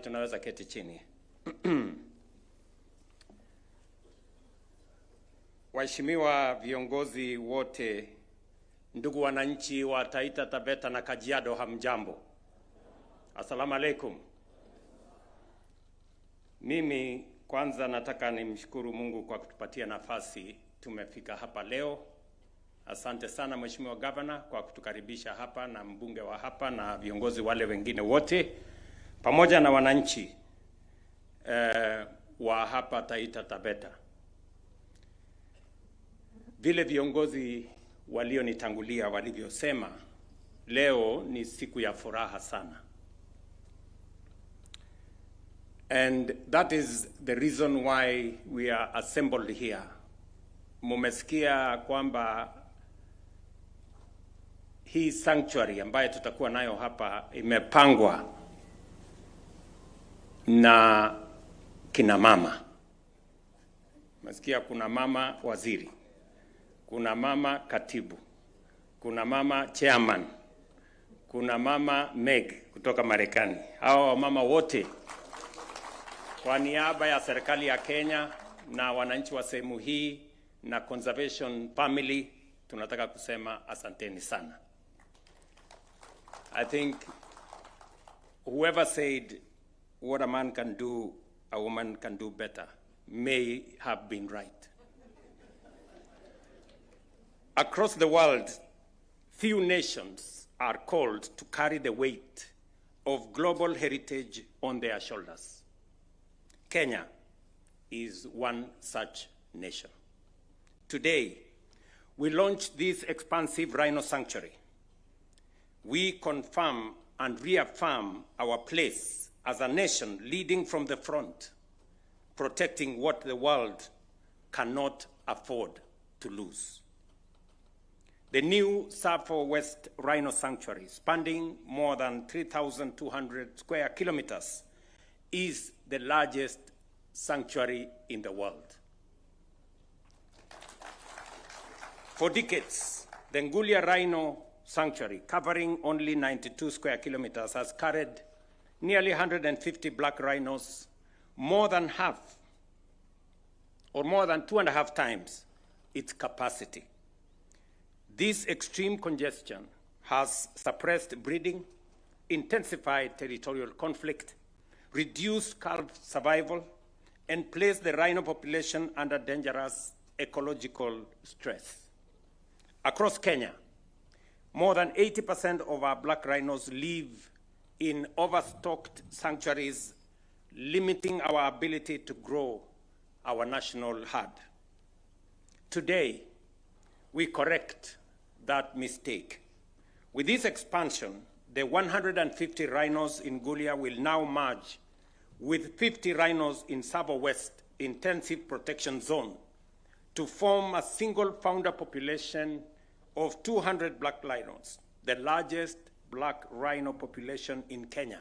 Tunaweza keti chini. Waheshimiwa viongozi wote, ndugu wananchi wa Taita, Taveta na Kajiado, hamjambo. Asalamu alaikum. Mimi kwanza nataka nimshukuru Mungu kwa kutupatia nafasi tumefika hapa leo. Asante sana Mheshimiwa Governor kwa kutukaribisha hapa, na mbunge wa hapa na viongozi wale wengine wote pamoja na wananchi wa hapa Taita Taveta. Vile viongozi walionitangulia walivyosema, leo ni siku ya furaha sana. And that is the reason why we are assembled here. Mumesikia kwamba hii sanctuary ambayo tutakuwa nayo hapa imepangwa na kina mama. Masikia kuna mama waziri, kuna mama katibu, kuna mama chairman, kuna mama Meg kutoka Marekani. Hao mama wote kwa niaba ya serikali ya Kenya na wananchi wa sehemu hii na conservation family tunataka kusema asanteni sana. I think whoever said what a man can do, a woman can do better, may have been right. Across the world, few nations are called to carry the weight of global heritage on their shoulders. Kenya is one such nation. Today, we launch this expansive rhino sanctuary. We confirm and reaffirm our place as a nation leading from the front, protecting what the world cannot afford to lose. The new Tsavo West Rhino Sanctuary, spanning more than 3,200 square kilometers, is the largest sanctuary in the world. For decades, the Ngulia Rhino Sanctuary, covering only 92 square kilometers, has carried nearly 150 black rhinos, more than half, or more than 2.5 times its capacity. This extreme congestion has suppressed breeding, intensified territorial conflict, reduced calf survival, and placed the rhino population under dangerous ecological stress. Across Kenya, more than 80% of our black rhinos live in overstocked sanctuaries, limiting our ability to grow our national herd. Today, we correct that mistake. With this expansion, the 150 rhinos in Ngulia will now merge with 50 rhinos in Tsavo West Intensive Protection Zone to form a single founder population of 200 black rhinos, the largest black rhino population in Kenya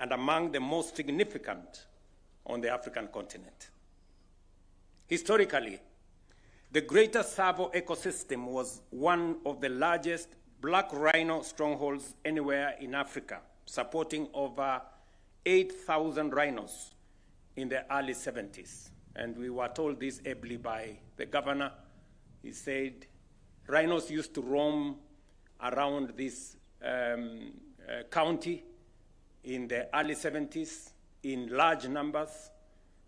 and among the most significant on the African continent. Historically, the greater Tsavo ecosystem was one of the largest black rhino strongholds anywhere in Africa, supporting over 8,000 rhinos in the early 70s. And we were told this ably by the governor. He said rhinos used to roam around this county in the early 70s in large numbers.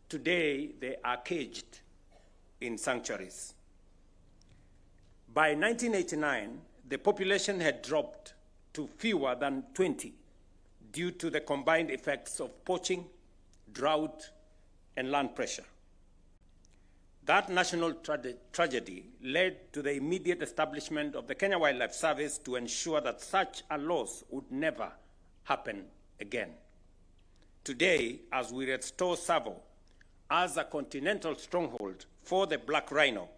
Today, they are caged in sanctuaries. By 1989, the population had dropped to fewer than 20 due to the combined effects of poaching, drought, and land pressure. That national tragedy led to the immediate establishment of the Kenya Wildlife Service to ensure that such a loss would never happen again. Today, as we restore Tsavo as a continental stronghold for the black rhino,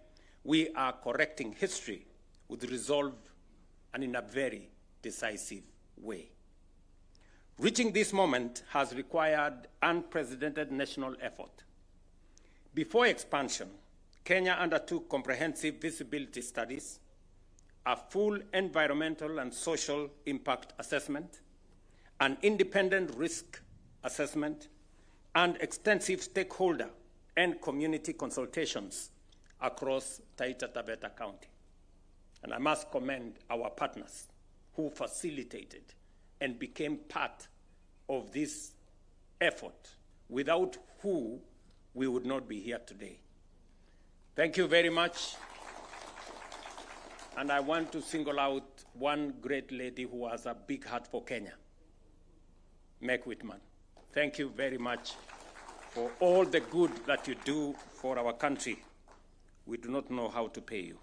we are correcting history with resolve and in a very decisive way. Reaching this moment has required unprecedented national effort. Before expansion, Kenya undertook comprehensive visibility studies, a full environmental and social impact assessment, an independent risk assessment, and extensive stakeholder and community consultations across Taita Taveta County. And I must commend our partners who facilitated and became part of this effort, without who we would not be here today. Thank you very much. And I want to single out one great lady who has a big heart for Kenya, Meg Whitman. Thank you very much for all the good that you do for our country. We do not know how to pay you.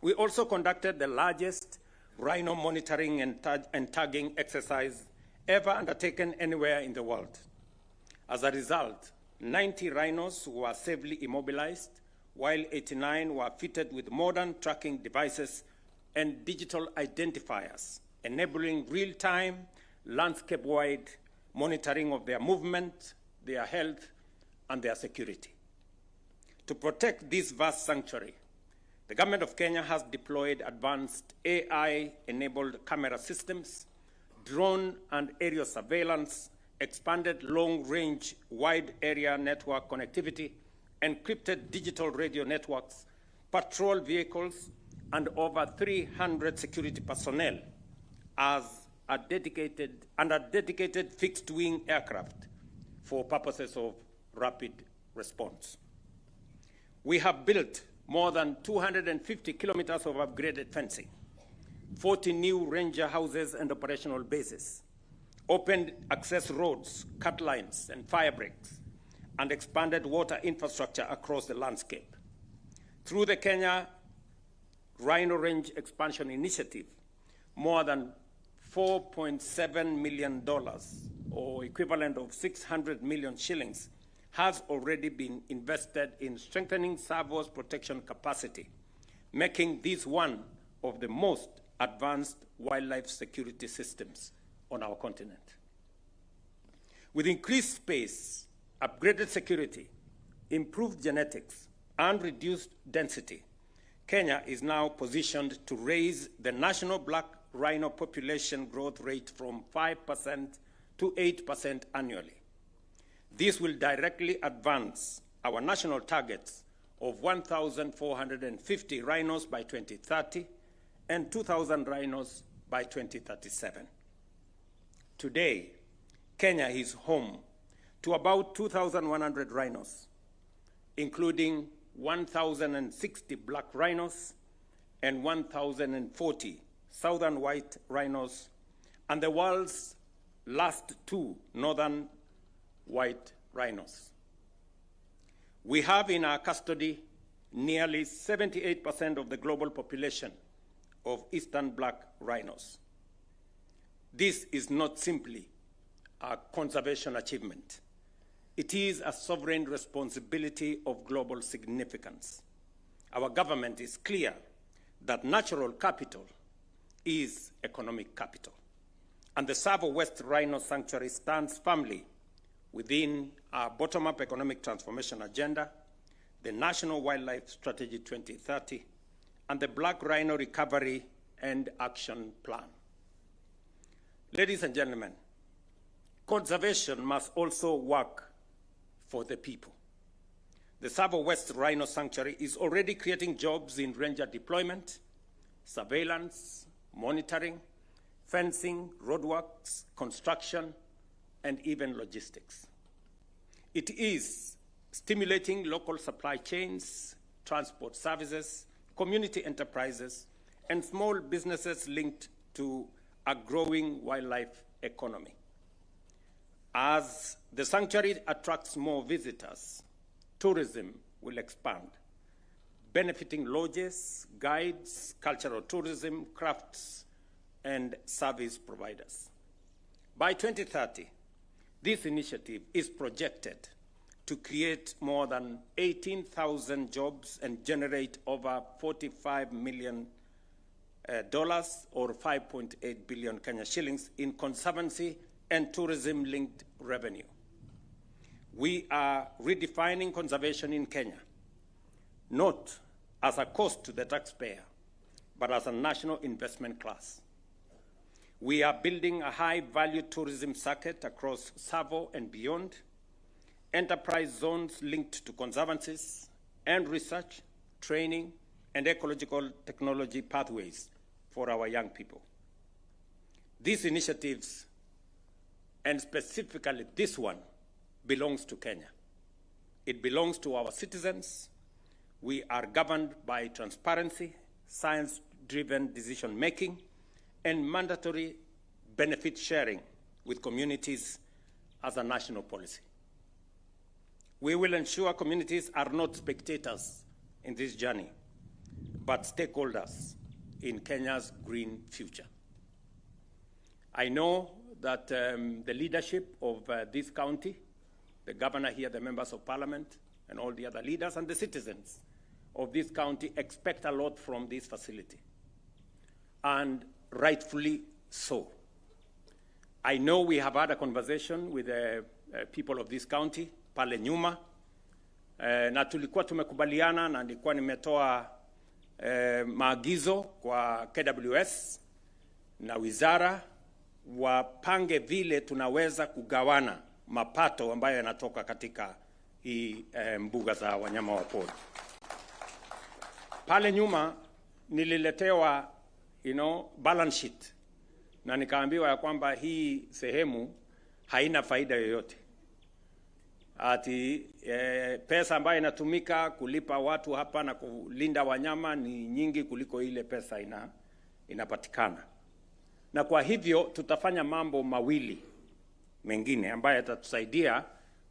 We also conducted the largest rhino monitoring and tagging exercise ever undertaken anywhere in the world. As a result, 90 rhinos were safely immobilized, while 89 were fitted with modern tracking devices and digital identifiers, enabling real-time, landscape-wide monitoring of their movement, their health, and their security. To protect this vast sanctuary, the government of Kenya has deployed advanced AI-enabled camera systems, drone and aerial surveillance, expanded long-range wide area network connectivity, encrypted digital radio networks, patrol vehicles, and over 300 security personnel as a dedicated fixed-wing aircraft for purposes of rapid response. We have built more than 250 kilometers of upgraded fencing, 40 new ranger houses and operational bases, opened access roads, cut lines, and fire breaks, and expanded water infrastructure across the landscape. Through the Kenya Rhino Range Expansion Initiative, more than $4.7 million, or equivalent of 600 million shillings, has already been invested in strengthening Tsavo's protection capacity, making this one of the most advanced wildlife security systems on our continent. With increased space, upgraded security, improved genetics, and reduced density, Kenya is now positioned to raise the national black rhino population growth rate from 5% to 8% annually. This will directly advance our national targets of 1,450 rhinos by 2030 and 2,000 rhinos by 2037. Today, Kenya is home to about 2,100 rhinos, including 1,060 black rhinos and 1,040 southern white rhinos, and the world's last two northern white rhinos. We have in our custody nearly 78% of the global population of eastern black rhinos. This is not simply a conservation achievement. It is a sovereign responsibility of global significance. Our government is clear that natural capital is economic capital, and the Tsavo West Rhino Sanctuary stands firmly within our bottom-up economic transformation agenda, the National Wildlife Strategy 2030, and the Black Rhino Recovery and Action Plan. Ladies and gentlemen, conservation must also work for the people. The Tsavo West Rhino Sanctuary is already creating jobs in ranger deployment, surveillance, monitoring, fencing, roadworks, construction, and even logistics. It is stimulating local supply chains, transport services, community enterprises, and small businesses linked to a growing wildlife economy. As the sanctuary attracts more visitors, tourism will expand, benefiting lodges, guides, cultural tourism, crafts, and service providers. By 2030, this initiative is projected to create more than 18,000 jobs and generate over $45 million or 5.8 billion Kenya shillings in conservancy and tourism-linked revenue. We are redefining conservation in Kenya, not as a cost to the taxpayer, but as a national investment class. We are building a high-value tourism circuit across Tsavo and beyond, enterprise zones linked to conservancies and research, training, and ecological technology pathways for our young people. These initiatives, and specifically this one, belongs to Kenya. It belongs to our citizens. We are governed by transparency, science-driven decision-making, and mandatory benefit sharing with communities as a national policy. We will ensure communities are not spectators in this journey, but stakeholders in Kenya's green future. I know that the leadership of this county, the governor here, the members of parliament, and all the other leaders and the citizens of this county expect a lot from this facility, and rightfully so. I know we have had a conversation with the people of this county pale nyuma, na tulikuwa tumekubaliana na nilikuwa nimetoa maagizo kwa KWS na wizara wapange vile tunaweza kugawana mapato ambayo yanatoka katika hii mbuga za wanyama wa pori. Pale nyuma nililetewa balance sheet, na nikaambiwa ya kwamba hii sehemu haina faida yoyote. Ati pesa ambayo inatumika kulipa watu hapa na kulinda wanyama ni nyingi kuliko ile pesa inapatikana. Na kwa hivyo tutafanya mambo mawili mengine ambayo yatatusaidia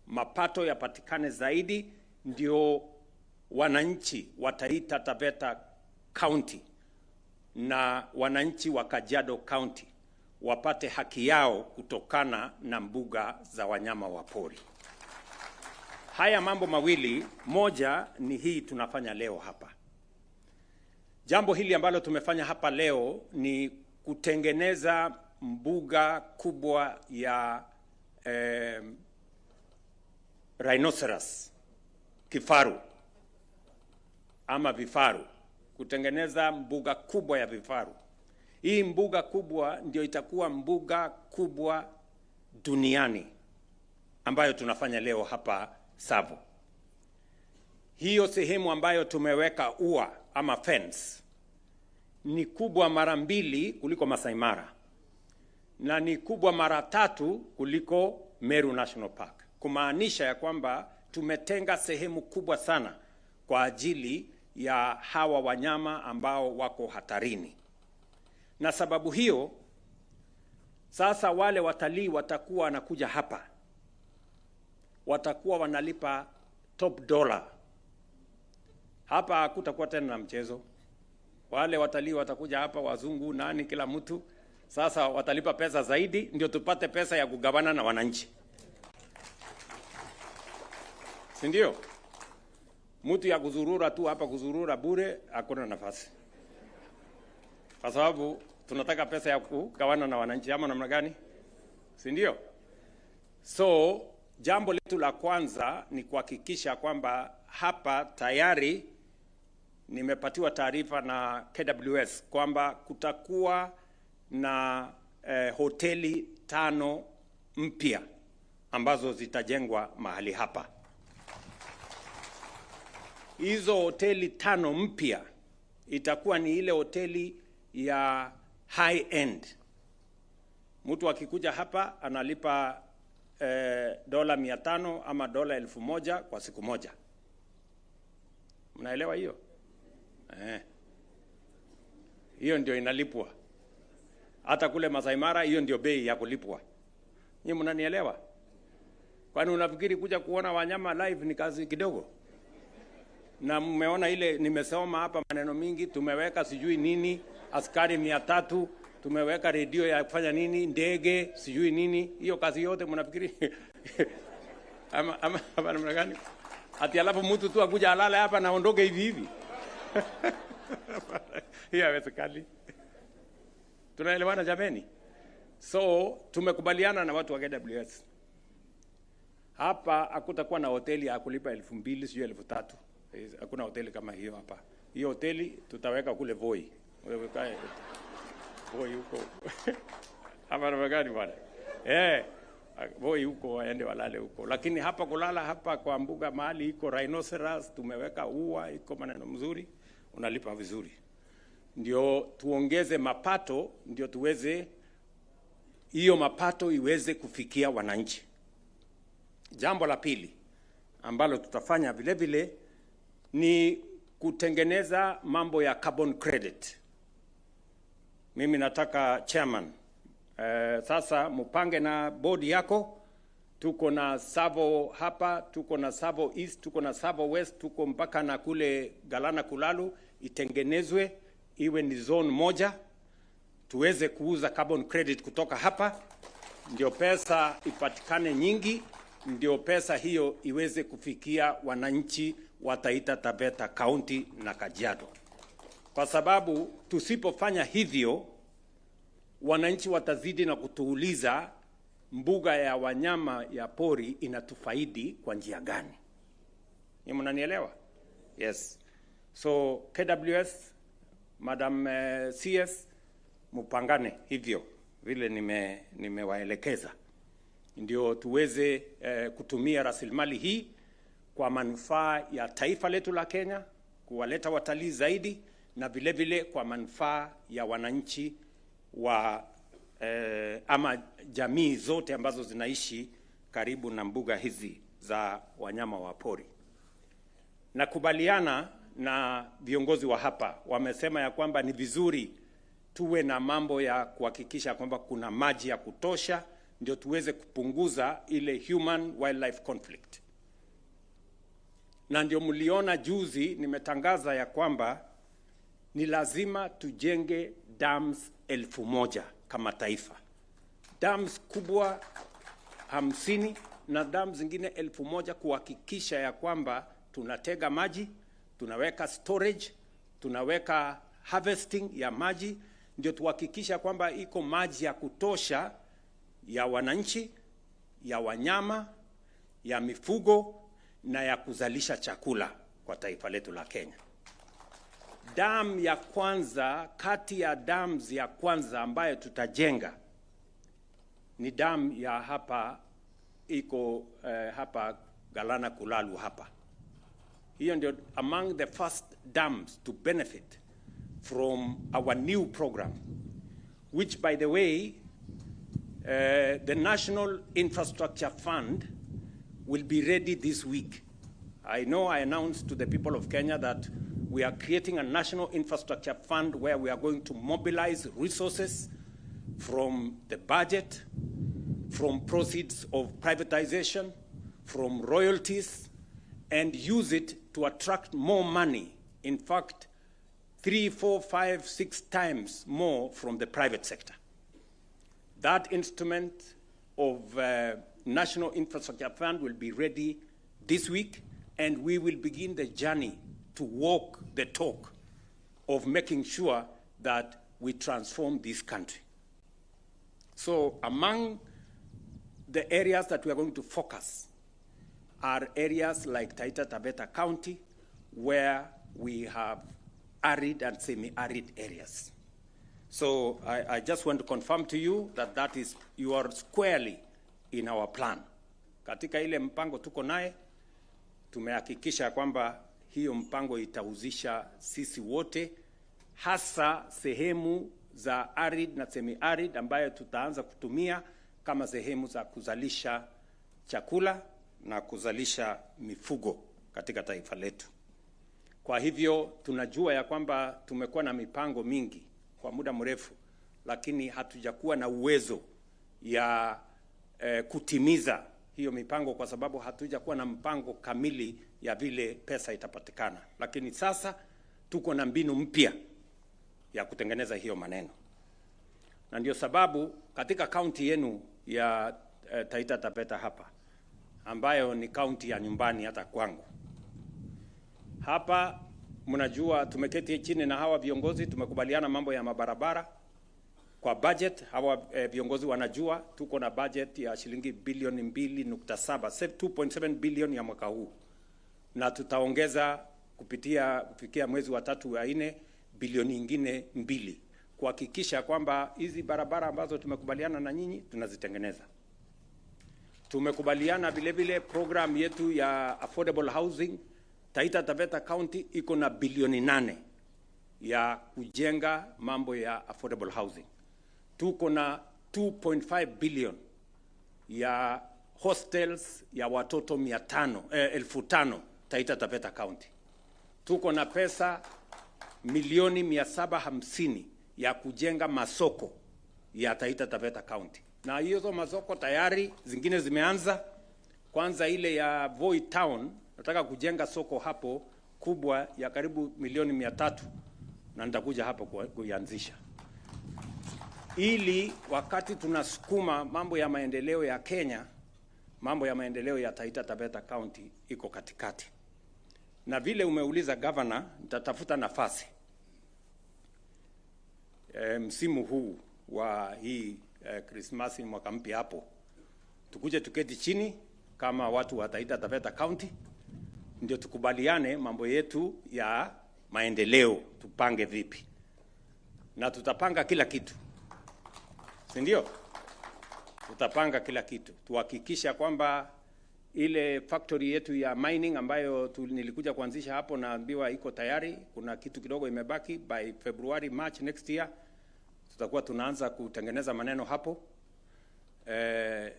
mapato yapatikane zaidi, ndio wananchi wa Taita Taveta County na wananchi wa Kajiado County wapate haki yao kutokana na mbuga za wanyama wa pori. Haya mambo mawili, moja ni hii tunafanya leo hapa. Jambo hili ambalo tumefanya hapa leo ni kutengeneza mbuga kubwa ya rhinoceros, kifaru ama vifaru, kutengeneza mbuga kubwa ya vifaru. Hii mbuga kubwa ndio itakuwa mbuga kubwa duniani ambayo tunafanya leo hapa Tsavo. Hiyo sehemu ambayo tumeweka ua ama fence ni kubwa mara 2 kuliko Masai Mara, na ni kubwa mara 3 kuliko Meru National Park, kumaanisha ya kwamba tumetenga sehemu kubwa sana kwa ajili ya hawa wanyama ambao wako hatarini. Na sababu hiyo sasa wale watalii watakuwa wanakuja hapa, watakuwa wanalipa top dollar. Hapa hakutakuwa tena na mchezo. Wale watalii watakuja hapa, wazungu nani, kila mtu sasa watalipa pesa zaidi, ndio tupate pesa ya kugawana na wananchi, si ndio? Mtu ya kuzurura tu hapa, kuzurura bure, hakuna nafasi, kwa sababu tunataka pesa ya kugawana na wananchi, ama namna gani, si ndio? So jambo letu la kwanza ni kuhakikisha kwamba hapa tayari nimepatiwa taarifa na KWS kwamba kutakuwa na hoteli 5 mpya ambazo zitajengwa mahali hapa. Hizo hoteli 5 mpya itakuwa ni ile hoteli ya high end. Mtu akikuja hapa analipa $500 ama $1,000 kwa siku moja. Mnaelewa hiyo? Hiyo ndio inalipwa. Hata kule Masai Mara hiyo ndio bei ya kulipwa. Nyinyi mnanielewa? Kwani unafikiri kuja kuona wanyama live ni kazi kidogo? Na mmeona ile nimesoma hapa maneno mingi, tumeweka sijui nini, askari 300, tumeweka redio ya kufanya nini, ndege sijui nini, hiyo kazi yote mnafikiri ama namna gani? Ati alafu mtu tu akuja alale hapa na aondoke hivi hivi? Hiyo haiwezekani. Tunaelewana jameni? So tumekubaliana na watu wa KWS. Hapa hakutakuwa na hoteli ya kulipa 2,000 sio 3,000. Hakuna hoteli kama hiyo hapa. Hiyo hoteli tutaweka kule Voi. Wewe kae Voi huko. Hapa magari bwana. Woi huko waende walale huko. Lakini hapa kulala hapa kwa mbuga mahali iko rhinoceros, tumeweka ua, iko maneno mzuri, unalipa vizuri. Ndio tuongeze mapato, ndio tuweze hiyo mapato iweze kufikia wananchi. Jambo la pili ambalo tutafanya vile vile ni kutengeneza mambo ya carbon credit. Mimi nataka chairman, sasa mupange na bodi yako. Tuko na Tsavo hapa, tuko na Tsavo East, tuko na Tsavo West, tuko mpaka na kule Galana Kulalu, itengenezwe iwe ni zone moja, tuweze kuuza carbon credit kutoka hapa, ndio pesa ipatikane nyingi, ndio pesa hiyo iweze kufikia wananchi wa Taita Taveta County na Kajiado. Kwa sababu tusipofanya hivyo, wananchi watazidi na kutuuliza mbuga ya wanyama ya pori inatufaidi kwa njia gani? Ni mnanielewa? Yes. So KWS, Madam CS, mupangane hivyo vile nimewaelekeza. Ndio tuweze kutumia rasilimali hii kwa manufaa ya taifa letu la Kenya, kuwaleta watalii zaidi, na vile vile kwa manufaa ya wananchi wa ama jamii zote ambazo zinaishi karibu na mbuga hizi za wanyama wa pori. Nakubaliana na viongozi wa hapa, wamesema ya kwamba ni vizuri tuwe na mambo ya kuhakikisha kwamba kuna maji ya kutosha, ndio tuweze kupunguza ile human wildlife conflict. Na ndio mliona juzi nimetangaza ya kwamba ni lazima tujenge dams 1000 kama taifa. Dams kubwa 50 na dams zingine 1000, kuhakikisha ya kwamba tunatega maji, tunaweka storage, tunaweka harvesting ya maji, ndio tuhakikisha kwamba iko maji ya kutosha ya wananchi, ya wanyama, ya mifugo na ya kuzalisha chakula kwa taifa letu la Kenya. Dam ya kwanza kati ya dams ya kwanza ambayo tutajenga ni dam ya hapa iko hapa Galana Kulalu hapa. Hiyo ndio among the first dams to benefit from our new program, which by the way the National Infrastructure Fund will be ready this week. I know I announced to the people of Kenya that we are creating a National Infrastructure Fund where we are going to mobilize resources from the budget, from proceeds of privatization, from royalties, and use it to attract more money. In fact, 3, 4, 5, 6 times more from the private sector. That instrument of National Infrastructure Fund will be ready this week, and we will begin the journey to walk the talk of making sure that we transform this country. So among the areas that we are going to focus are areas like Taita Taveta County, where we have arid and semi-arid areas. So I just want to confirm to you that you are squarely in our plan. Katika ile mpango tuko naye, tumehakikisha kwamba hiyo mpango itahusisha sisi wote, hasa sehemu za arid na semi-arid ambayo tutaanza kutumia kama sehemu za kuzalisha chakula na kuzalisha mifugo katika taifa letu. Kwa hivyo tunajua ya kwamba tumekuwa na mipango mingi kwa muda mrefu, lakini hatujakuwa na uwezo ya kutimiza hiyo mipango kwa sababu hatujakuwa na mpango kamili ya vile pesa itapatikana. Lakini sasa tuko na mbinu mpya ya kutengeneza hiyo maneno. Na ndio sababu katika kaunti yenu ya Taita Taveta hapa, ambayo ni kaunti ya nyumbani hata kwangu, hapa mnajua tumeketi chini na hawa viongozi, tumekubaliana mambo ya mabarabara kwa budget. Hawa viongozi wanajua tuko na budget ya shilingi bilioni 2.7, 2.7 bilioni ya mwaka huu, na tutaongeza kufikia mwezi wa 3 wa 4 bilioni nyingine 2 kuhakikisha kwamba hizi barabara ambazo tumekubaliana na nyinyi tunazitengeneza. Tumekubaliana vile vile program yetu ya affordable housing. Taita Taveta County iko na bilioni 8 ya kujenga mambo ya affordable housing. Tuko na 2.5 billion ya hostels ya watoto 500,000 Taita Taveta County. Tuko na pesa milioni 750 ya kujenga masoko ya Taita Taveta County. Na hizo masoko tayari zingine zimeanza. Kwanza ile ya Voi Town, nataka kujenga soko hapo kubwa ya karibu milioni 300 na nitakuja hapo kuianzisha. Ili wakati tunasukuma mambo ya maendeleo ya Kenya, mambo ya maendeleo ya Taita Taveta County iko katikati. Na vile umeuliza governor, nitatafuta nafasi msimu huu wa hii Krismasi mwaka mpya hapo, tukuje tuketi chini kama watu wa Taita Taveta County, ndio tukubaliane mambo yetu ya maendeleo, tupange vipi, na tutapanga kila kitu, si ndio? Tutapanga kila kitu, tuhakikisha kwamba ile factory yetu ya mining ambayo nilikuja kuanzisha hapo, naambiwa iko tayari. Kuna kitu kidogo imebaki, by February March next year tutakuwa tunaanza kutengeneza maneno hapo.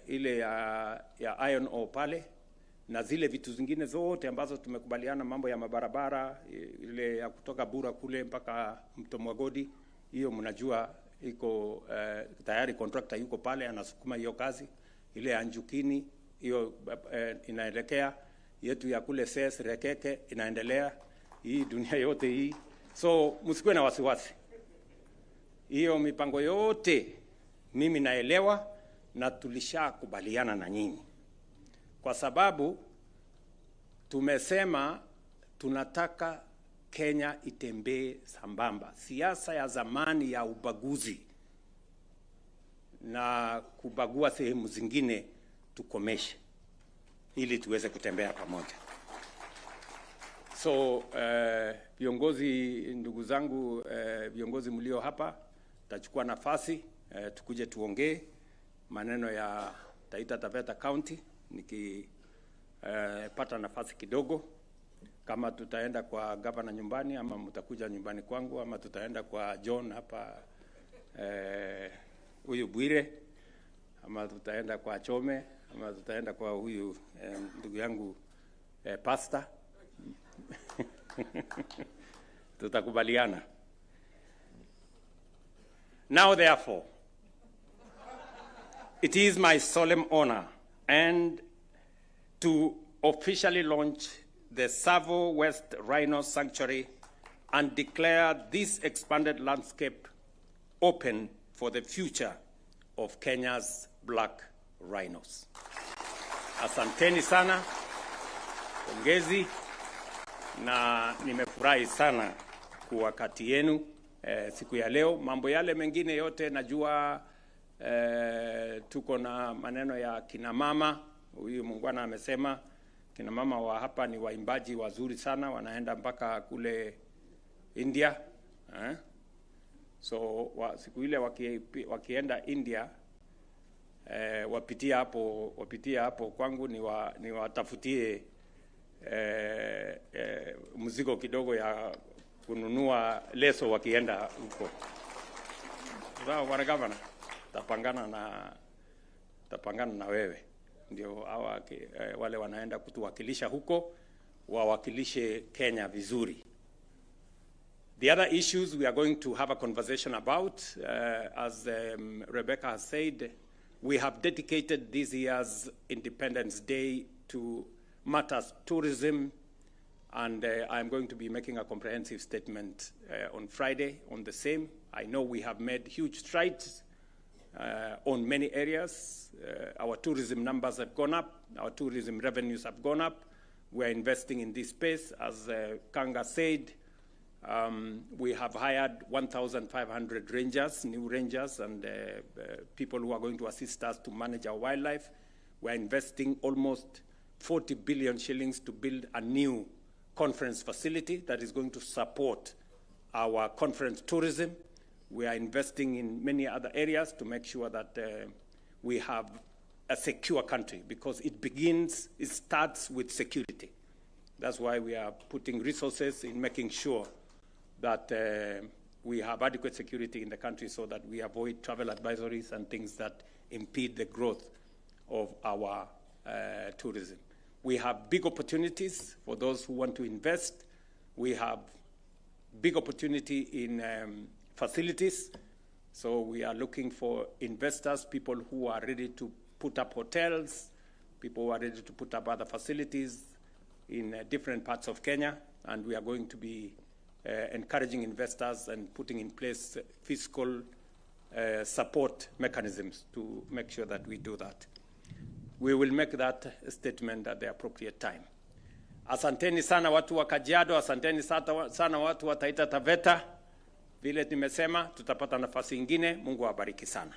Ile ya iron ore pale, na zile vitu zingine zote ambazo tumekubaliana, mambo ya mabarabara, ile ya kutoka Bura kule mpaka Mto Mwagodi, hiyo mnajua iko tayari, contractor yuko pale anasukuma hiyo kazi. Ile ya Njukini hiyo inaelekea, yetu ya kule Ses Rekeke inaendelea, hii dunia yote hii. So msikuwe na wasiwasi, hiyo mipango yote mimi naelewa na tulishakubaliana na nyinyi, kwa sababu tumesema tunataka Kenya itembee sambamba. Siasa ya zamani ya ubaguzi na kubagua sehemu zingine tukomeshe, ili tuweze kutembea pamoja. So viongozi, ndugu zangu, viongozi mlio hapa, tachukua nafasi tukuje tuongee maneno ya Taita Taveta County. Nikipata nafasi kidogo, kama tutaenda kwa governor nyumbani, ama mtakuja nyumbani kwangu, ama tutaenda kwa John hapa huyu Bwire, ama tutaenda kwa Chome, ama tutaenda kwa huyu ndugu yangu pastor tutakubaliana. Now therefore, it is my solemn honor and to officially launch the Tsavo West Rhino Sanctuary and declare this expanded landscape open for the future of Kenya's black rhinos. Asanteni sana, pongezi, na nimefurahi sana kuwa kati yenu siku ya leo. Mambo yale mengine yote najua tuko na maneno ya kina mama. Huyu Mungwana amesema kina mama wa hapa ni waimbaji wazuri sana, wanaenda mpaka kule India. So siku ile wakienda India, wapitia hapo kwangu, ni watafutie mzigo kidogo ya kununua leso wakienda huko. Sawa bwana gavana, tapangana na wewe, ndio hawa wale wanaenda kutuwakilisha huko wawakilishe Kenya vizuri. The other issues we are going to have a conversation about, as Rebecca has said, we have dedicated this year's Independence Day to matters tourism, and I'm going to be making a comprehensive statement on Friday on the same. I know we have made huge strides on many areas. Our tourism numbers have gone up, our tourism revenues have gone up. We're investing in this space. As Kanga said, we have hired 1,500 rangers, new rangers, and people who are going to assist us to manage our wildlife. We're investing almost 40 billion shillings to build a new conference facility that is going to support our conference tourism. We are investing in many other areas to make sure that we have a secure country, because it starts with security. That's why we are putting resources in making sure that we have adequate security in the country, so that we avoid travel advisories and things that impede the growth of our tourism. We have big opportunities for those who want to invest. We have big opportunity in facilities. So we are looking for investors, people who are ready to put up hotels, people who are ready to put up other facilities in different parts of Kenya. And we are going to be encouraging investors and putting in place fiscal support mechanisms to make sure that we do that. We will make that statement at the appropriate time. Asanteni sana watu wa Kajiado, asanteni sana watu wa Taita Taveta. Vile nimesema, tutapata nafasi ingine. Mungu awabariki sana.